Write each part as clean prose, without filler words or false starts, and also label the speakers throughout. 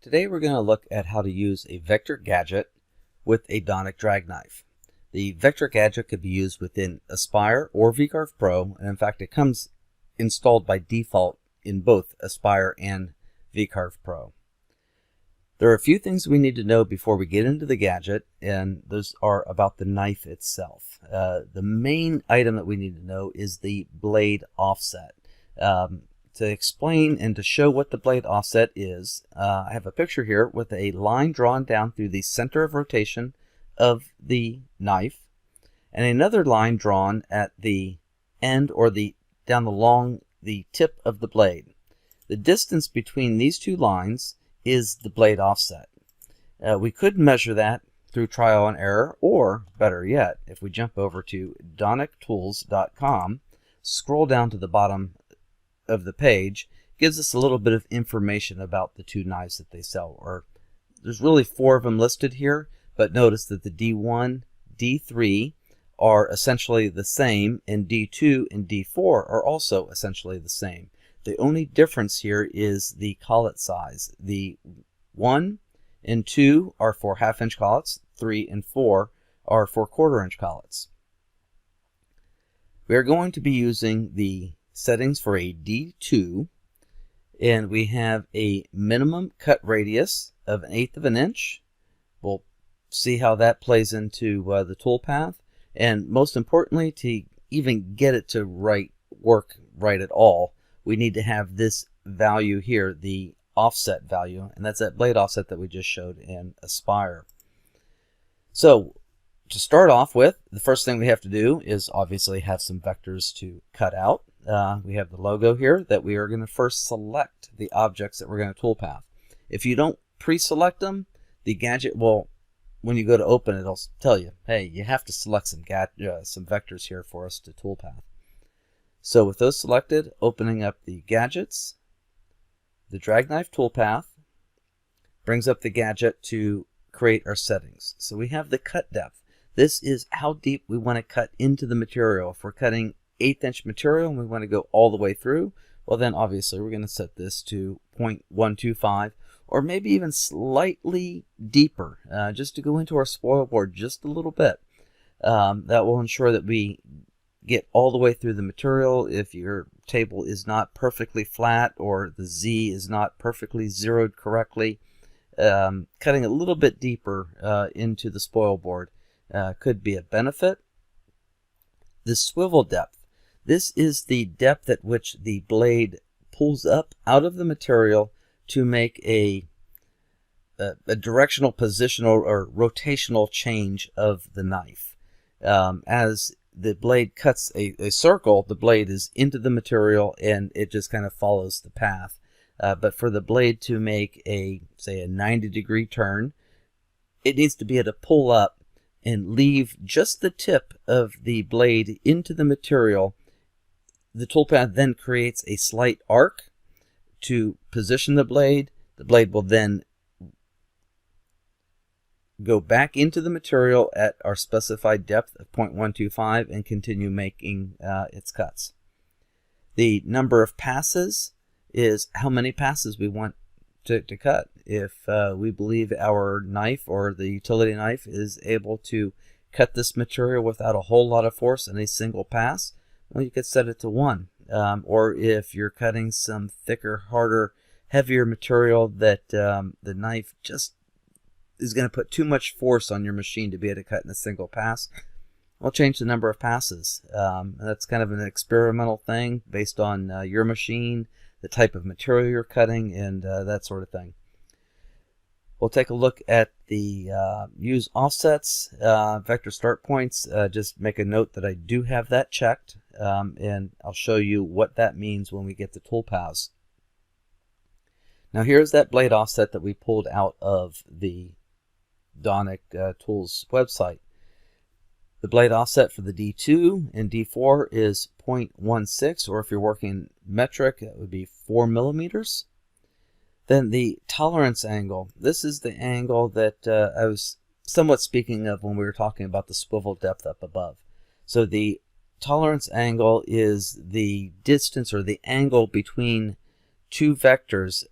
Speaker 1: Today we're going to look at how to use a Vectric gadget with a Donek drag knife. The Vectric gadget could be used within Aspire or vCarve Pro, and in fact it comes installed by default in both Aspire and vCarve Pro. There are a few things we need to know before we get into the gadget, and those are about the knife itself. The main item that we need to know is the blade offset. To explain and to show what the blade offset is, I have a picture here with a line drawn down through the center of rotation of the knife and another line drawn at the end or down along the tip of the blade. The distance between these two lines is the blade offset. We could measure that through trial and error, or better yet, if we jump over to donektools.com, scroll down to the bottom of the page, gives us a little bit of information about the two knives that they sell. Or there's really 4 of them listed here, but notice that the D1, D3 are essentially the same, and D2 and D4 are also essentially the same. The only difference here is the collet size. The 1 and 2 are for 1/2 inch collets, 3 and 4 are for 1/4 inch collets. We are going to be using the settings for a D2, and we have a minimum cut radius of 1/8 of an inch. We'll see how that plays into the toolpath, and most importantly, to even get it to work right at all, we need to have this value here, the offset value, and that's that blade offset that we just showed in Aspire. So to start off with, the first thing we have to do is obviously have some vectors to cut out. We have the logo here that we are going to first select the objects that we're going to toolpath. If you don't pre-select them, the gadget will, when you go to open it, it'll tell you, hey, you have to select some vectors here for us to toolpath. So with those selected, opening up the gadgets, the drag knife toolpath brings up the gadget to create our settings. So we have the cut depth. This is how deep we want to cut into the material. If we're cutting 1/8 inch material and we want to go all the way through, well then obviously we're going to set this to 0.125 or maybe even slightly deeper, just to go into our spoil board just a little bit. That will ensure that we get all the way through the material. If your table is not perfectly flat or the Z is not perfectly zeroed correctly, cutting a little bit deeper into the spoil board could be a benefit. The swivel depth. This is the depth at which the blade pulls up out of the material to make a directional, positional, or rotational change of the knife. As the blade cuts a circle, the blade is into the material and it just kind of follows the path. But for the blade to make say a 90-degree turn, it needs to be able to pull up and leave just the tip of the blade into the material. The toolpath then creates a slight arc to position the blade. The blade will then go back into the material at our specified depth of 0.125 and continue making its cuts. The number of passes is how many passes we want to cut. If we believe our knife or the utility knife is able to cut this material without a whole lot of force in a single pass, well, you could set it to 1. Or if you're cutting some thicker, harder, heavier material that the knife just is going to put too much force on your machine to be able to cut in a single pass, we'll change the number of passes. That's kind of an experimental thing based on your machine, the type of material you're cutting, and that sort of thing. We'll take a look at the use offsets, vector start points. Just make a note that I do have that checked, and I'll show you what that means when we get the toolpaths. Now here's that blade offset that we pulled out of the Donek Tools website. The blade offset for the D2 and D4 is 0.16, or if you're working metric, it would be 4 millimeters. Then the tolerance angle. This is the angle that I was somewhat speaking of when we were talking about the swivel depth up above. So the tolerance angle is the distance or the angle between two vectors,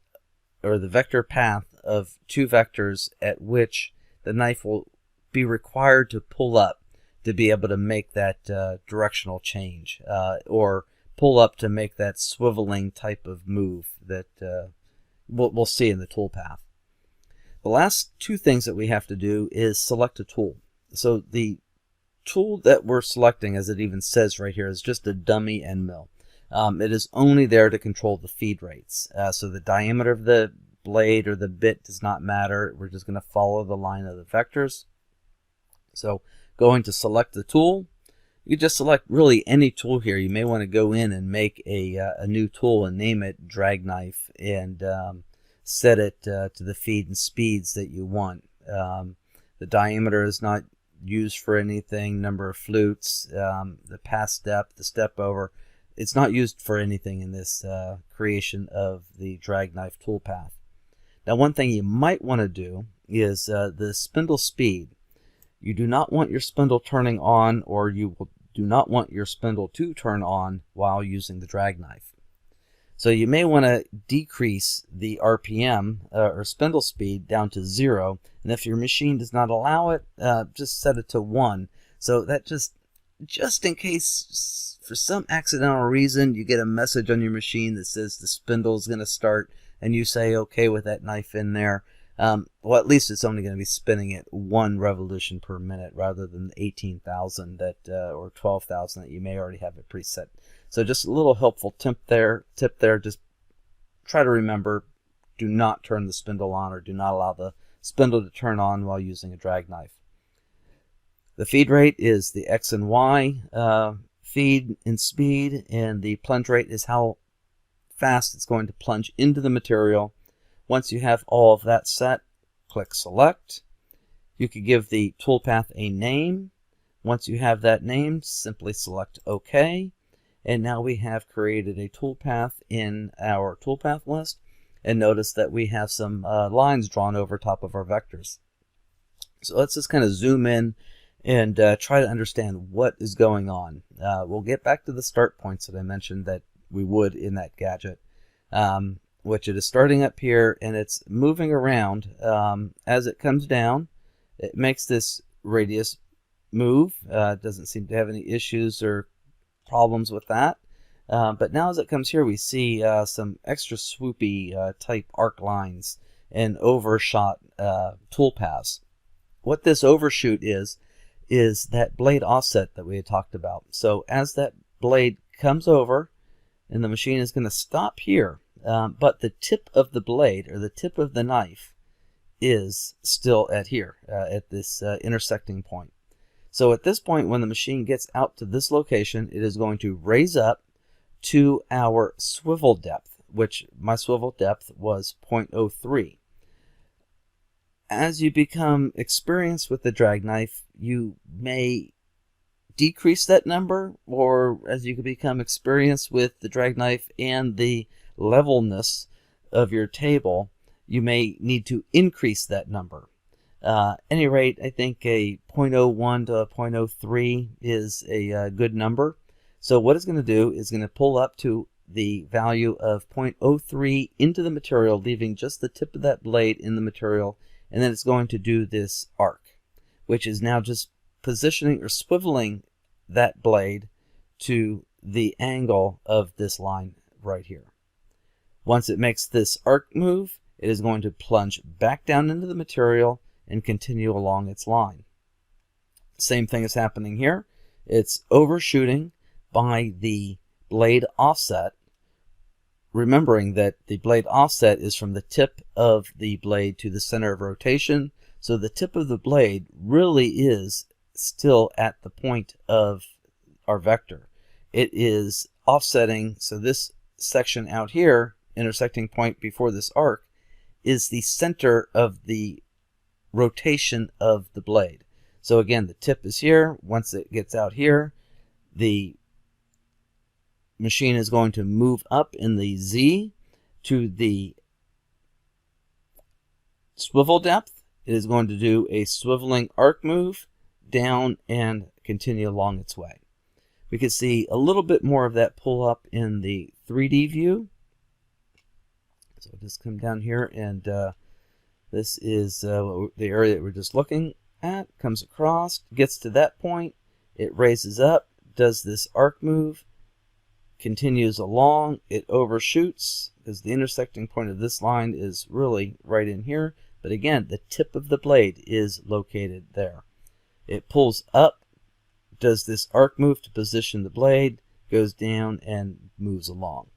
Speaker 1: or the vector path of 2 vectors at which the knife will be required to pull up to be able to make that directional change, or pull up to make that swiveling type of move that we'll see in the toolpath. The last 2 things that we have to do is select a tool. So the tool that we're selecting, as it even says right here, is just a dummy end mill. It is only there to control the feed rates. So the diameter of the blade or the bit does not matter. We're just going to follow the line of the vectors. So going to select the tool, you just select really any tool here. You may want to go in and make a new tool and name it dragknife, and set it to the feed and speeds that you want. The diameter is not used for anything. Number of flutes, the pass step, the step over, it's not used for anything in this creation of the dragknife toolpath. Now, one thing you might want to do is the spindle speed. You do not want your spindle turning on, or you do not want your spindle to turn on while using the dragknife. So you may want to decrease the RPM or spindle speed down to 0, and if your machine does not allow it, just set it to 1. So that just in case for some accidental reason you get a message on your machine that says the spindle is going to start, and you say okay with that knife in there, well, at least it's only going to be spinning at 1 revolution per minute rather than 18,000 that or 12,000 that you may already have it preset. So just a little helpful tip there. Just try to remember, do not turn the spindle on, or do not allow the spindle to turn on while using a drag knife. The feed rate is the X and Y feed and speed, and the plunge rate is how fast it's going to plunge into the material. Once you have all of that set, click Select. You could give the toolpath a name. Once you have that name, simply select OK. And now we have created a toolpath in our toolpath list. And notice that we have some lines drawn over top of our vectors. So let's just kind of zoom in and try to understand what is going on. We'll get back to the start points that I mentioned that we would in that gadget, which it is starting up here, and it's moving around. As it comes down, it makes this radius move. It doesn't seem to have any issues or problems with that. But now as it comes here, we see some extra swoopy type arc lines and overshot toolpaths. What this overshoot is that blade offset that we had talked about. So as that blade comes over, and the machine is going to stop here, but the tip of the blade, or the tip of the knife, is still at here, at this intersecting point. So at this point, when the machine gets out to this location, it is going to raise up to our swivel depth, which my swivel depth was 0.03. As you become experienced with the drag knife, you may decrease that number, or as you can become experienced with the drag knife and the levelness of your table, you may need to increase that number. Any rate, I think a 0.01 to a 0.03 is a good number. So what it's going to do is going to pull up to the value of 0.03 into the material, leaving just the tip of that blade in the material, and then it's going to do this arc, which is now just positioning or swiveling that blade to the angle of this line right here. Once it makes this arc move, it is going to plunge back down into the material and continue along its line. Same thing is happening here. It's overshooting by the blade offset, remembering that the blade offset is from the tip of the blade to the center of rotation. So the tip of the blade really is still at the point of our vector. It is offsetting, so this section out here, intersecting point before this arc, is the center of the rotation of the blade. So again, the tip is here. Once it gets out here, the machine is going to move up in the Z to the swivel depth. It is going to do a swiveling arc move down and continue along its way. We can see a little bit more of that pull up in the 3D view. So I'll just come down here and This is the area that we're just looking at. Comes across, gets to that point, it raises up, does this arc move, continues along, it overshoots, because the intersecting point of this line is really right in here. But again, the tip of the blade is located there. It pulls up, does this arc move to position the blade, goes down and moves along.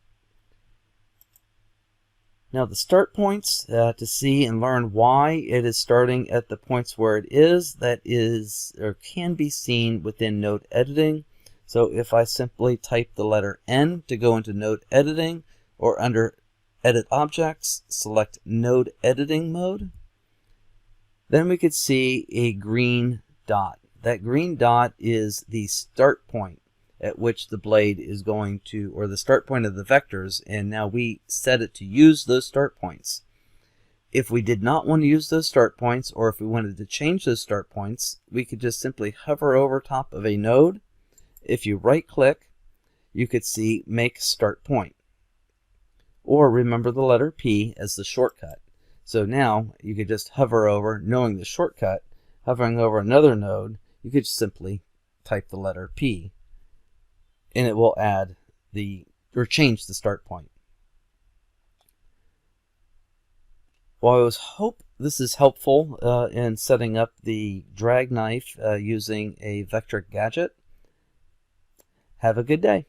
Speaker 1: Now the start points, to see and learn why it is starting at the points where it is, that is or can be seen within node editing. So if I simply type the letter N to go into node editing, or under edit objects, select node editing mode, then we could see a green dot. That green dot is the start point at which the blade is going to, or the start point of the vectors, and now we set it to use those start points. If we did not want to use those start points, or if we wanted to change those start points, we could just simply hover over top of a node. If you right click, you could see make start point, or remember the letter P as the shortcut. So now you could just hover over, knowing the shortcut, hovering over another node, you could simply type the letter P, and it will add or change the start point. Well, I hope this is helpful in setting up the drag knife using a Vectric gadget. Have a good day.